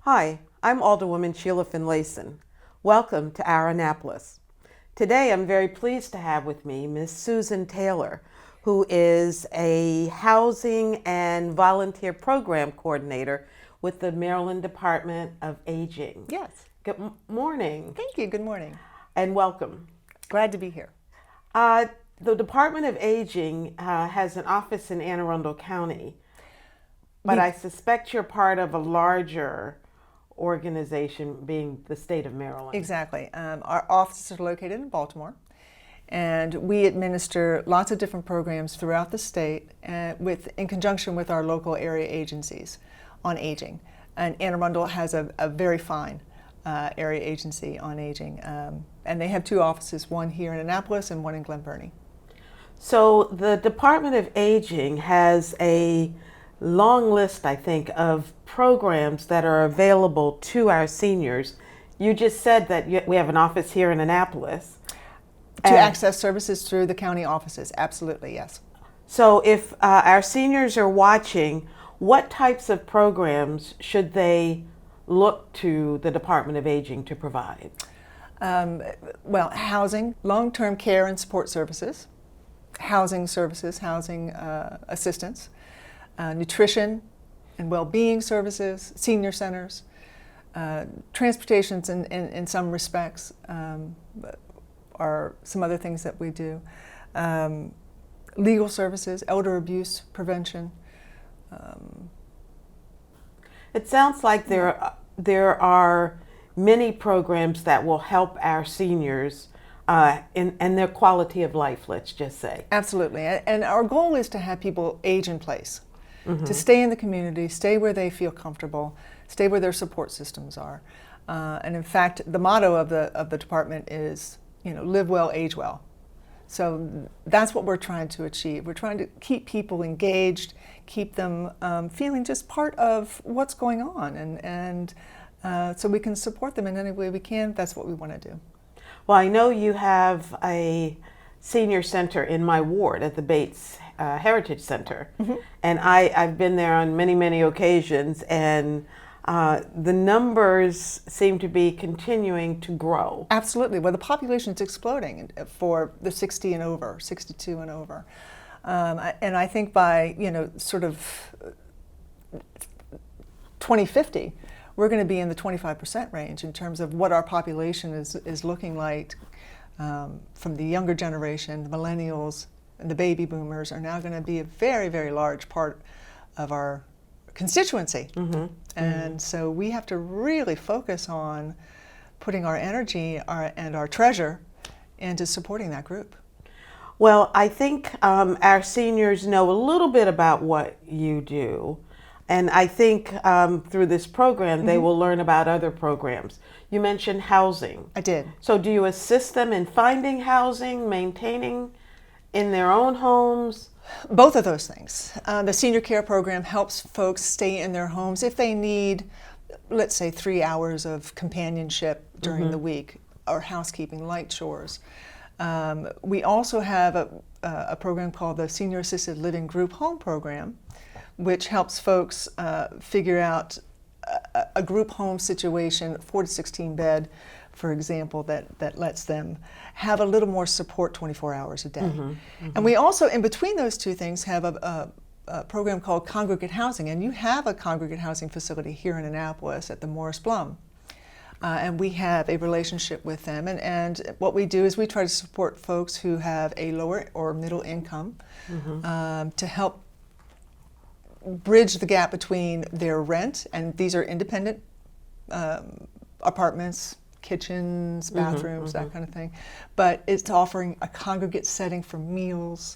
Hi, I'm Alderwoman Sheila Finlayson. Welcome to our Annapolis. Today I'm very pleased to have with me Ms. Susan Taylor, who is a housing and volunteer program coordinator with the Maryland Department of Aging. Yes. Good morning. Thank you. Good morning. And welcome. Glad to be here. The Department of Aging has an office in Anne Arundel County, but I suspect you're part of a larger organization, being the state of Maryland. Exactly. Our offices are located in Baltimore, and we administer lots of different programs throughout the state in conjunction with our local area agencies on aging. And Anne Arundel has a very fine area agency on aging, and they have two offices, one here in Annapolis and one in Glen Burnie. So the Department of Aging has a long list, I think, of programs that are available to our seniors. You just said that we have an office here in Annapolis. To access services through the county offices, absolutely, yes. So if our seniors are watching, what types of programs should they look to the Department of Aging to provide? Well, housing, long-term care and support services, housing services, housing assistance, nutrition and well-being services, senior centers, transportations in some respects are some other things that we do, legal services, elder abuse prevention. It sounds like there are many programs that will help our seniors and their quality of life, let's just say. Absolutely, and our goal is to have people age in place. Mm-hmm. To stay in the community, stay where they feel comfortable, stay where their support systems are. And in fact, the motto of the department is, live well, age well. So that's what we're trying to achieve. We're trying to keep people engaged, keep them feeling just part of what's going on, and so we can support them in any way we can. That's what we want to do. Well, I know you have a senior center in my ward at the Bates Heritage Center, mm-hmm. and I've been there on many, many occasions, and the numbers seem to be continuing to grow. Absolutely. Well, the population is exploding for the 60 and over, 62 and over. And I think by, sort of 2050, we're going to be in the 25% range in terms of what our population is looking like from the younger generation. The millennials and the baby boomers are now going to be a very, very large part of our constituency. Mm-hmm. And so we have to really focus on putting our energy and our treasure into supporting that group. Well, I think our seniors know a little bit about what you do. And I think through this program, mm-hmm. they will learn about other programs. You mentioned housing. I did. So do you assist them in finding housing, maintaining in their own homes? Both of those things. The senior care program helps folks stay in their homes if they need, let's say, 3 hours of companionship during mm-hmm. the week or housekeeping, light chores. We also have a program called the Senior Assisted Living Group Home Program, which helps folks figure out a group home situation, 4 to 16 bed, for example, that lets them have a little more support 24 hours a day. Mm-hmm, mm-hmm. And we also, in between those two things, have a program called congregate housing. And you have a congregate housing facility here in Annapolis at the Morris Blum. And we have a relationship with them. And what we do is we try to support folks who have a lower or middle income mm-hmm. to To help bridge the gap between their rent, and these are independent apartments, kitchens, bathrooms, mm-hmm, that kind of thing, but it's offering a congregate setting for meals,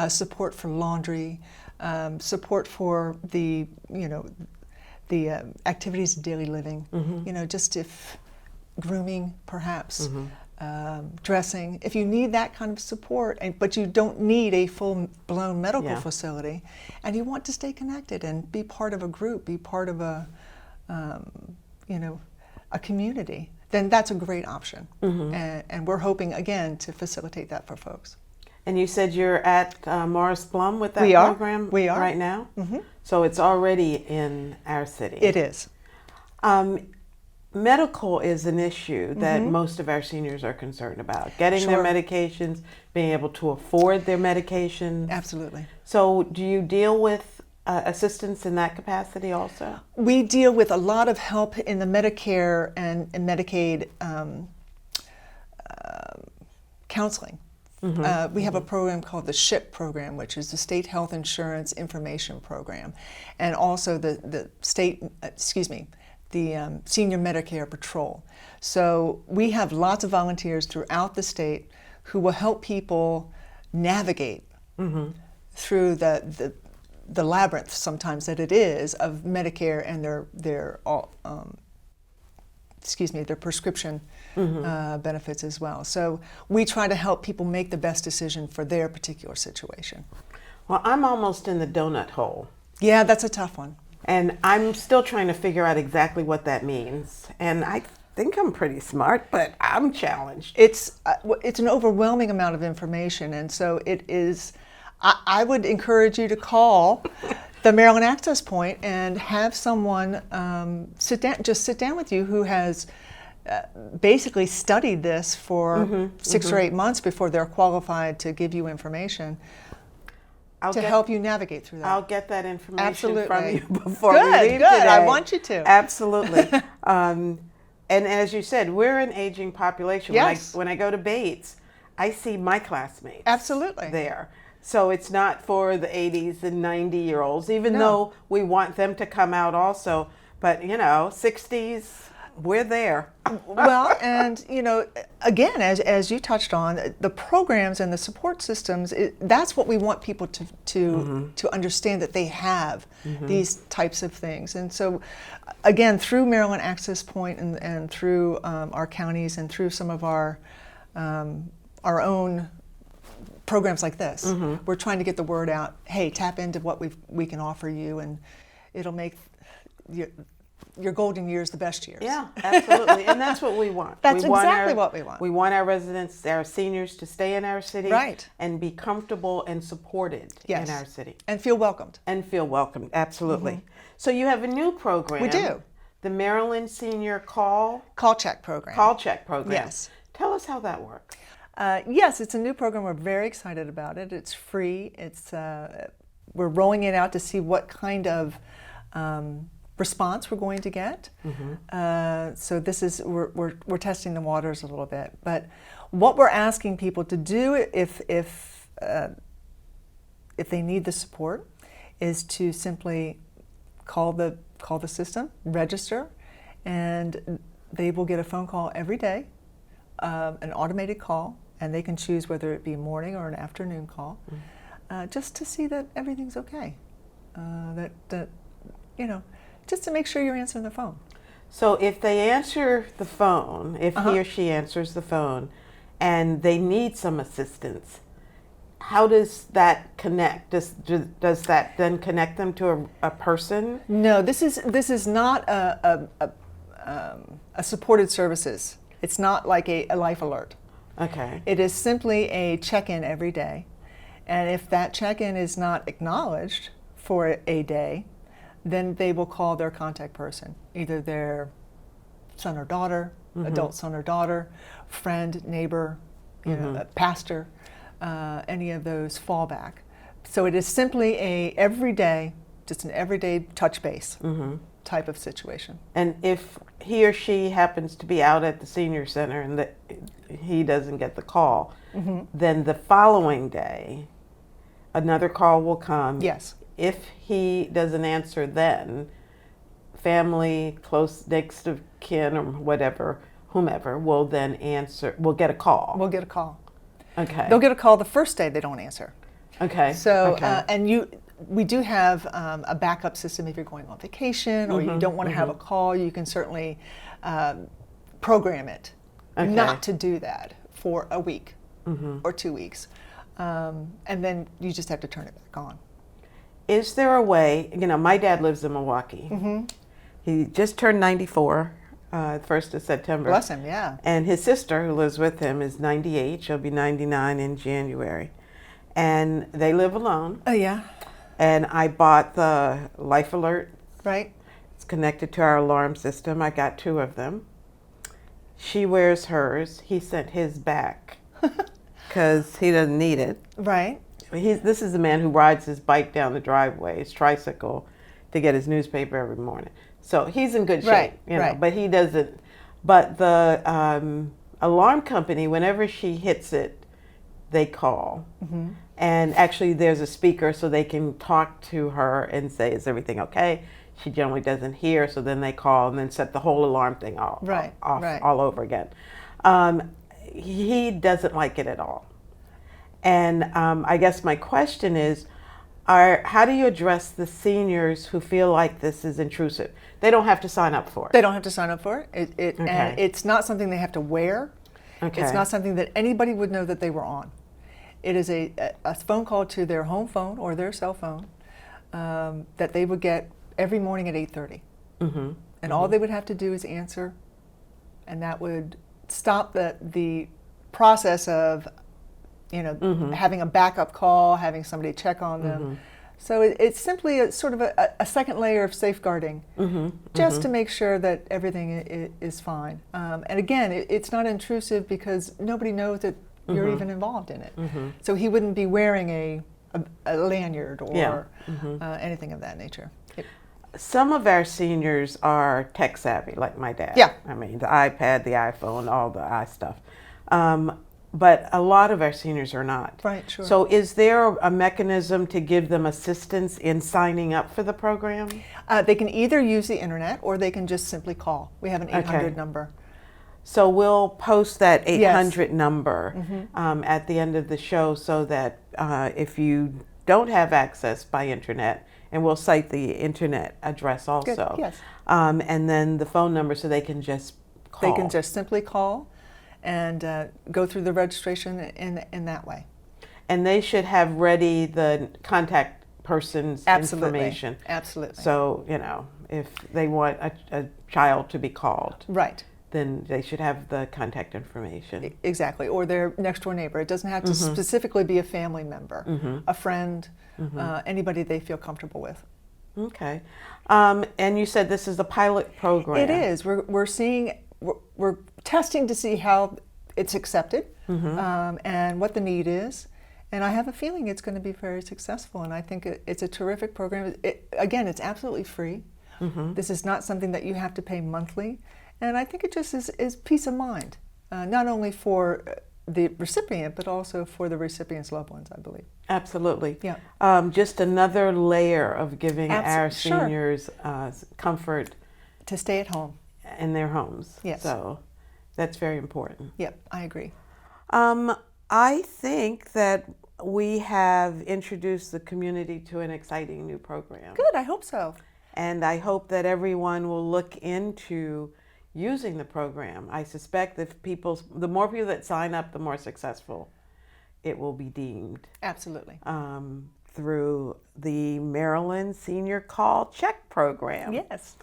support for laundry, support for the activities of daily living, mm-hmm. Just if grooming perhaps, mm-hmm. Dressing. If you need that kind of support, but you don't need a full-blown medical facility, and you want to stay connected and be part of a group, be part of a community, then that's a great option. Mm-hmm. And we're hoping, again, to facilitate that for folks. And you said you're at Morris Blum with that program we are. Right now? Mm-hmm. So it's already in our city. It is. Medical is an issue that Mm-hmm. most of our seniors are concerned about. Getting their Sure. medications, being able to afford their medications. Absolutely. So do you deal with assistance in that capacity also? We deal with a lot of help in the Medicare and Medicaid counseling. We have a program called the SHIP program, which is the State Health Insurance Information Program, and also the Senior Medicare Patrol. So we have lots of volunteers throughout the state who will help people navigate through the labyrinth sometimes that it is of Medicare and their prescription benefits as well. So we try to help people make the best decision for their particular situation. Well, I'm almost in the donut hole. Yeah, that's a tough one. And I'm still trying to figure out exactly what that means. And I think I'm pretty smart, but I'm challenged. It's an overwhelming amount of information, and so it is. I would encourage you to call the Maryland Access Point and have someone sit down with you who has basically studied this for 6 or 8 months before they're qualified to give you information to help you navigate through that. I'll get that information Absolutely. from you before Good, we leave good. today. I want you to. Absolutely. And as you said, we're an aging population. Yes. When I go to Bates, I see my classmates. Absolutely. There. So it's not for the 80s and 90-year-olds, even No. though we want them to come out also. But, 60s, we're there. Well, and again, as you touched on, the programs and the support systems, that's what we want people to understand, that they have these types of things. And so, again, through Maryland Access Point and through our counties and through some of our own programs like this, we're trying to get the word out. Hey, tap into what we can offer you, and it'll make your golden years the best years. Yeah, absolutely. And that's what we want. That's we want exactly what we want. We want our residents, our seniors, to stay in our city, Right. and be comfortable and supported Yes. in our city. And feel welcomed. And feel welcome, absolutely. So you have a new program. We do. The Maryland Senior Call Check program. Check program. Yes. Tell us how that works. Yes, it's a new program. We're very excited about it. It's free. We're rolling it out to see what kind of response we're going to get. So this is we're testing the waters a little bit. But what we're asking people to do if they need the support is to simply call the system, register, and they will get a phone call every day, an automated call, and they can choose whether it be a morning or an afternoon call, just to see that everything's okay. Just to make sure you're answering the phone. So if they answer the phone, if he or she answers the phone, and they need some assistance, how does that connect? Does that then connect them to a person? No, this is not a supported services. It's not like a life alert. Okay. It is simply a check-in every day, and if that check-in is not acknowledged for a day, then they will call their contact person, either their son or daughter, adult son or daughter, friend, neighbor, a pastor, any of those fallback. So it is simply an everyday touch base type of situation. And if he or she happens to be out at the senior center and he doesn't get the call, then the following day, another call will come. Yes. If he doesn't answer, then family, close next of kin or whatever, whomever, will then answer, will get a call. We'll get a call. Okay. They'll get a call the first day they don't answer. Okay. So, okay. We do have a backup system if you're going on vacation or you don't want to have a call. You can certainly program it not to do that for a week or 2 weeks. And then you just have to turn it back on. Is there a way, my dad lives in Milwaukee. He just turned 94, 1st of September. Bless him, yeah. And his sister, who lives with him, is 98. She'll be 99 in January. And they live alone. Oh, yeah. And I bought the Life Alert Right. It's connected to our alarm system. I got 2 of them. She wears hers. He sent his back because he doesn't need it. Right. This is a man who rides his bike down the driveway, his tricycle, to get his newspaper every morning. So he's in good shape, Right, you know, right. but he doesn't. But the alarm company, whenever she hits it, they call. Mm-hmm. And actually there's a speaker so they can talk to her and say, is everything okay? She generally doesn't hear, so then they call and then set the whole alarm thing off Right. all over again. He doesn't like it at all. And I guess my question is, how do you address the seniors who feel like this is intrusive? They don't have to sign up for it. They don't have to sign up for it. Okay. And it's not something they have to wear. Okay. It's not something that anybody would know that they were on. It is a phone call to their home phone or their cell phone that they would get every morning at 8:30. Mm-hmm. And all they would have to do is answer, and that would stop the process of, you know, having a backup call, having somebody check on them. So it's simply a sort of a second layer of safeguarding, just to make sure that everything is fine. And again, it's not intrusive because nobody knows that you're even involved in it. So he wouldn't be wearing a lanyard or anything of that nature. Some of our seniors are tech savvy, like my dad. Yeah. I mean, the iPad, the iPhone, all the stuff. But a lot of our seniors are not. Right, sure. So is there a mechanism to give them assistance in signing up for the program? They can either use the internet or they can just simply call. We have an 800 Okay. number. So we'll post that 800 Yes. number at the end of the show so that if you don't have access by internet, and we'll cite the internet address also. Good, yes. And then the phone number so they can just call. They can just simply call and go through the registration in that way. And they should have ready the contact person's Absolutely. information. Absolutely. So, you know, if they want a child to be called, Right. then they should have the contact information. Exactly. Or their next door neighbor. It doesn't have to specifically be a family member, a friend, anybody they feel comfortable with. Okay. And you said this is a pilot program. It is. We're testing to see how it's accepted and what the need is. And I have a feeling it's going to be very successful. And I think it's a terrific program. Again, it's absolutely free. This is not something that you have to pay monthly. And I think it just is peace of mind, not only for the recipient, but also for the recipient's loved ones, I believe. Absolutely. Yeah. Just another layer of giving our Sure. seniors comfort To stay at home. in their homes. Yes. So that's very important. Yep, I agree. I think that we have introduced the community to an exciting new program. Good, I hope so. And I hope that everyone will look into using the program. I suspect that the more people that sign up, the more successful it will be deemed. Absolutely. Through the Maryland Senior Call Check Program. Yes,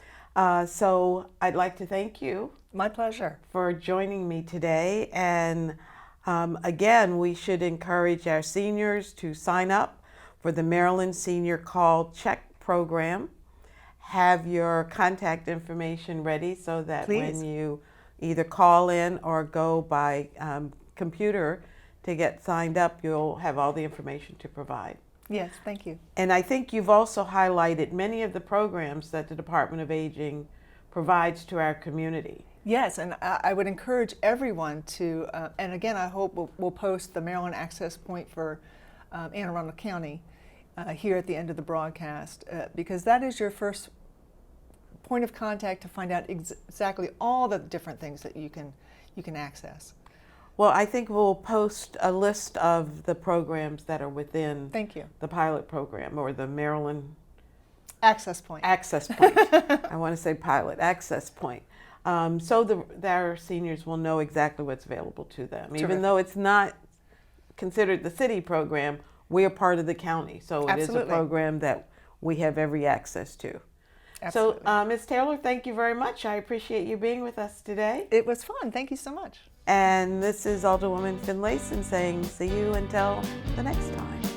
So I'd like to thank you my pleasure. for joining me today. And again, we should encourage our seniors to sign up for the Maryland Senior Call Check Program. Have your contact information ready so that Please. when you either call in or go by computer to get signed up, you'll have all the information to provide. Yes, thank you. And I think you've also highlighted many of the programs that the Department of Aging provides to our community. Yes, and I would encourage everyone to, and again, I hope we'll post the Maryland Access Point for Anne Arundel County here at the end of the broadcast, because that is your first point of contact to find out exactly all the different things that you can access. Well, I think we'll post a list of the programs that are within Thank you. the pilot program or the Maryland Access Point. Access Point. I want to say pilot access point. So our seniors will know exactly what's available to them. Terrific. Even though it's not considered the city program, we are part of the county. So it is a Absolutely. program that we have every access to. Absolutely. So, Ms. Taylor, thank you very much. I appreciate you being with us today. It was fun. Thank you so much. And this is Alderwoman Finlayson saying see you until the next time.